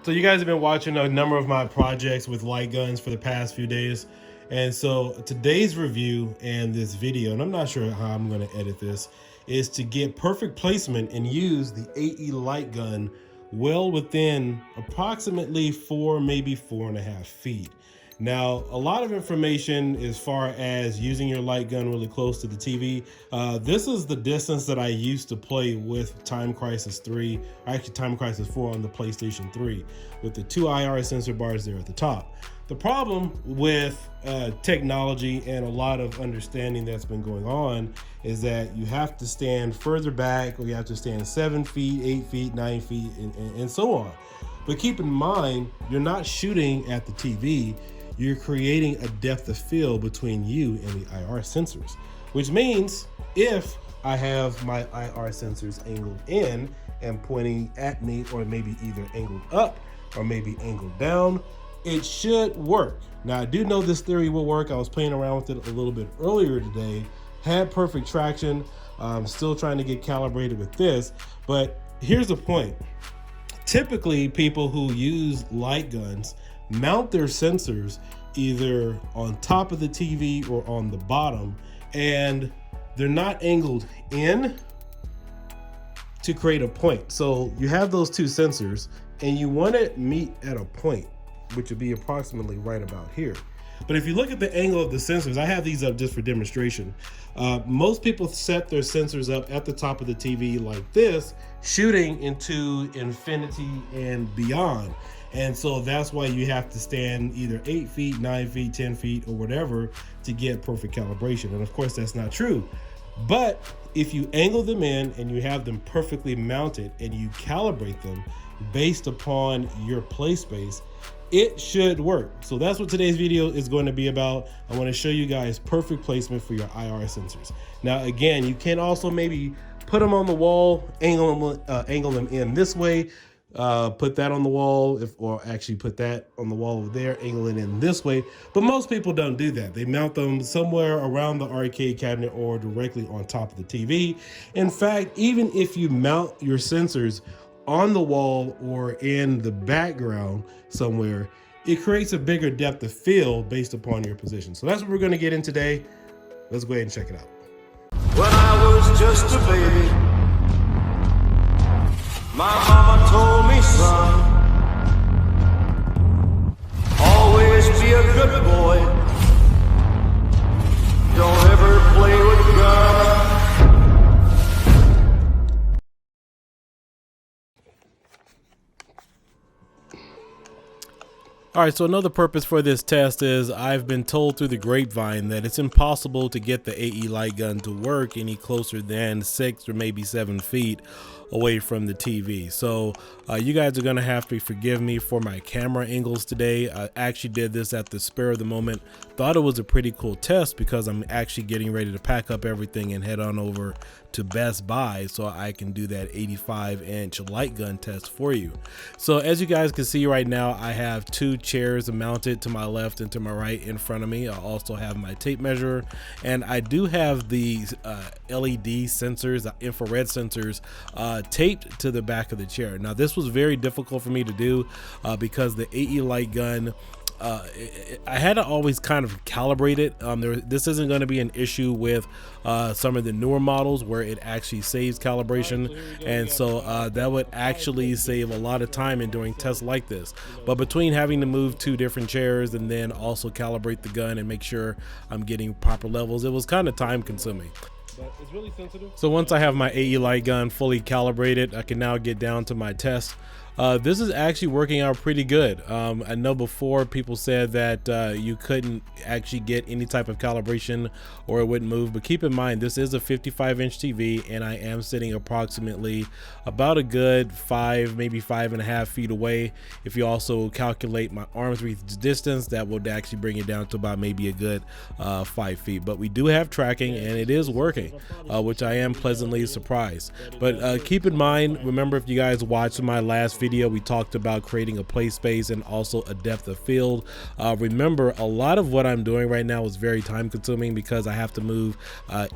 So you guys have been watching a number of my projects with light guns for the past few days. And so today's review and this video, and I'm not sure how I'm going to edit this, is to get perfect placement and use the AE light gun well within approximately 4, maybe 4.5 feet. Now, a lot of information as far as using your light gun really close to the TV. This is the distance that I used to play with Time Crisis 3, or actually Time Crisis 4 on the PlayStation 3, with the 2 IR sensor bars there at the top. The problem with technology and a lot of understanding that's been going on is that you have to stand further back, or you have to stand 7 feet, 8 feet, 9 feet, and so on. But keep in mind, you're not shooting at the TV. You're creating a depth of field between you and the IR sensors, which means if I have my IR sensors angled in and pointing at me, or maybe either angled up or maybe angled down, it should work. Now, I do know this theory will work. I was playing around with it a little bit earlier today, had perfect traction. I'm still trying to get calibrated with this, but here's the point. Typically, people who use light guns mount their sensors either on top of the TV or on the bottom, and they're not angled in to create a point. So you have those two sensors and you want to meet at a point, which would be approximately right about here. But if you look at the angle of the sensors, I have these up just for demonstration. Most people set their sensors up at the top of the TV like this, shooting into infinity and beyond. And so that's why you have to stand either 8 feet, 9 feet, 10 feet, or whatever to get perfect calibration. And of course, that's not true. But if you angle them in and you have them perfectly mounted and you calibrate them based upon your play space, it should work. So that's what today's video is going to be about. I want to show you guys perfect placement for your IR sensors. Now, again, you can also maybe put them on the wall, angle them in this way, put that on the wall, or actually put that on the wall over there, angle it in this way. But most people don't do that. They mount them somewhere around the arcade cabinet or directly on top of the TV. In fact, even if you mount your sensors on the wall or in the background somewhere, it creates a bigger depth of field based upon your position. So that's what we're going to get in today. Let's go ahead and check it out. When I was just a baby, my mama told me, son, always be a good boy. Don't ever play with guns. All right, so another purpose for this test is I've been told through the grapevine that it's impossible to get the AE light gun to work any closer than 6 or maybe 7 feet away from the TV. So you guys are gonna have to forgive me for my camera angles today. I actually did this at the spur of the moment. Thought it was a pretty cool test because I'm actually getting ready to pack up everything and head on over to Best Buy so I can do that 85-inch light gun test for you. So as you guys can see right now, I have 2 chairs mounted to my left and to my right in front of me. I also have my tape measure, and I do have the LED sensors, the infrared sensors, taped to the back of the chair. Now this was very difficult for me to do because the AE light gun, I had to always kind of calibrate it. This isn't going to be an issue with some of the newer models where it actually saves calibration, and so that would actually save a lot of time in doing tests like this. But between having to move 2 different chairs and then also calibrate the gun and make sure I'm getting proper levels, it was kind of time consuming. But it's really sensitive. So once I have my AE light gun fully calibrated, I can now get down to my test. This is actually working out pretty good. I know before people said that you couldn't actually get any type of calibration or it wouldn't move, but keep in mind this is a 55-inch TV and I am sitting approximately about a good 5, maybe 5.5 feet away. If you also calculate my arm's reach distance, that would actually bring it down to about maybe a good 5 feet. But we do have tracking and it is working, which I am pleasantly surprised. But keep in mind, remember, if you guys watched my last video, we talked about creating a play space and also a depth of field. Remember, a lot of what I'm doing right now is very time consuming because I have to move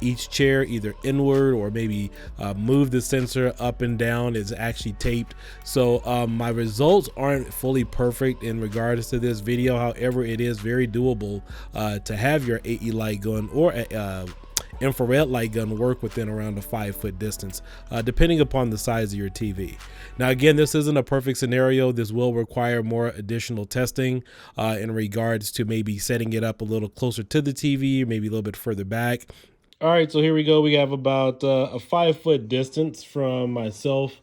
each chair either inward or maybe move the sensor up and down. It's actually taped. So my results aren't fully perfect in regards to this video. However, it is very doable to have your AE light gun or infrared light gun work within around a 5-foot distance, depending upon the size of your TV. Now, again, this isn't a perfect scenario. This will require more additional testing in regards to maybe setting it up a little closer to the TV, maybe a little bit further back. All right, so here we go. We have about a 5-foot distance from myself,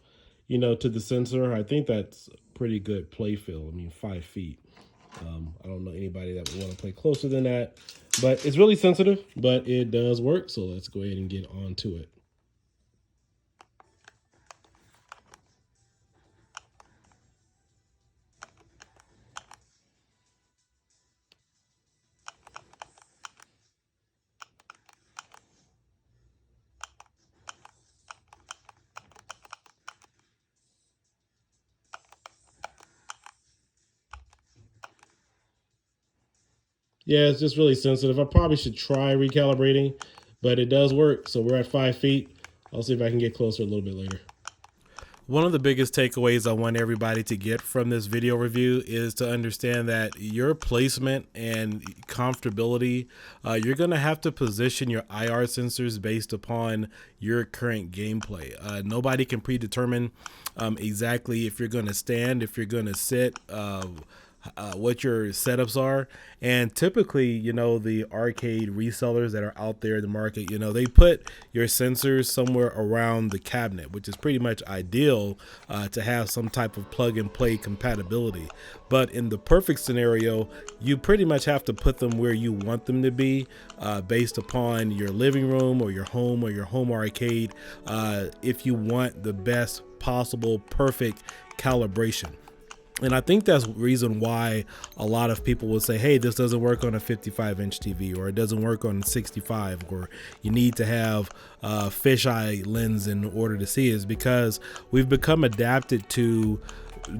to the sensor. I think that's pretty good play field. I mean, 5 feet. I don't know anybody that would want to play closer than that, but it's really sensitive, but it does work. So let's go ahead and get on to it. Yeah, it's just really sensitive. I probably should try recalibrating, but it does work. So we're at 5 feet. I'll see if I can get closer a little bit later. One of the biggest takeaways I want everybody to get from this video review is to understand that your placement and comfortability, you're going to have to position your IR sensors based upon your current gameplay. Nobody can predetermine exactly if you're going to stand, if you're going to sit, what your setups are. And typically, the arcade resellers that are out there in the market, they put your sensors somewhere around the cabinet, which is pretty much ideal to have some type of plug and play compatibility. But in the perfect scenario, you pretty much have to put them where you want them to be based upon your living room or your home arcade if you want the best possible perfect calibration. And I think that's the reason why a lot of people will say, hey, this doesn't work on a 55-inch TV, or it doesn't work on 65, or you need to have a fisheye lens in order to see, is because we've become adapted to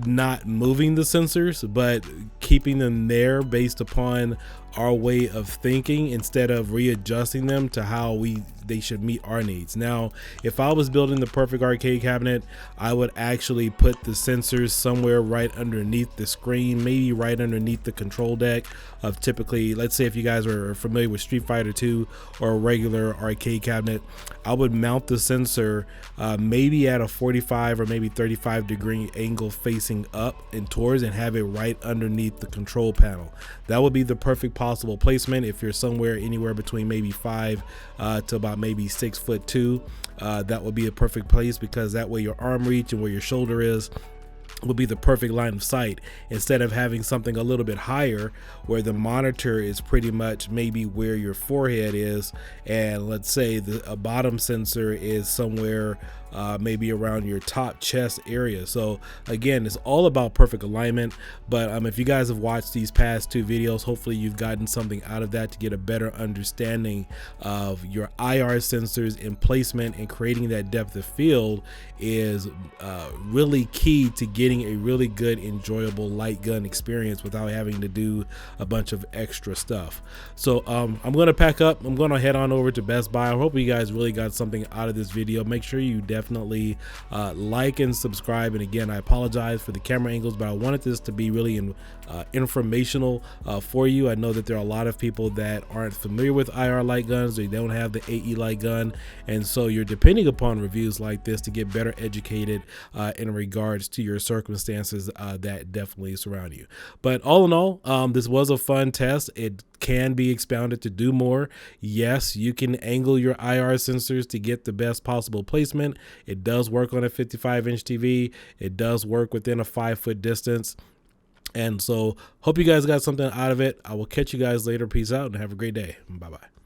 not moving the sensors, but keeping them there based upon our way of thinking instead of readjusting them to how they should meet our needs. Now, if I was building the perfect arcade cabinet, I would actually put the sensors somewhere right underneath the screen, maybe right underneath the control deck of typically, let's say if you guys are familiar with Street Fighter 2 or a regular arcade cabinet, I would mount the sensor maybe at a 45 or maybe 35-degree angle facing up and towards, and have it right underneath the control panel. That would be the perfect possible placement if you're somewhere anywhere between maybe 5 to about maybe 6'2". That would be a perfect place, because that way your arm reach and where your shoulder is will be the perfect line of sight, instead of having something a little bit higher where the monitor is pretty much maybe where your forehead is, and let's say a bottom sensor is somewhere maybe around your top chest area. So again, it's all about perfect alignment. But if you guys have watched these past 2 videos, hopefully you've gotten something out of that to get a better understanding of your IR sensors and placement, and creating that depth of field is really key to getting a really good, enjoyable light gun experience without having to do a bunch of extra stuff. So I'm going to pack up. I'm going to head on over to Best Buy. I hope you guys really got something out of this video. Make sure you definitely like and subscribe. And again, I apologize for the camera angles, but I wanted this to be really informational for you. I know that there are a lot of people that aren't familiar with IR light guns. They don't have the AE light gun, and so you're depending upon reviews like this to get better educated in regards to your circumstances that definitely surround you. But all in all, this was a fun test. It can be expounded to do more. Yes, you can angle your IR sensors to get the best possible placement. It does work on a 55-inch TV. It does work within a 5-foot distance. And so hope you guys got something out of it. I will catch you guys later. Peace out and have a great day. Bye-bye.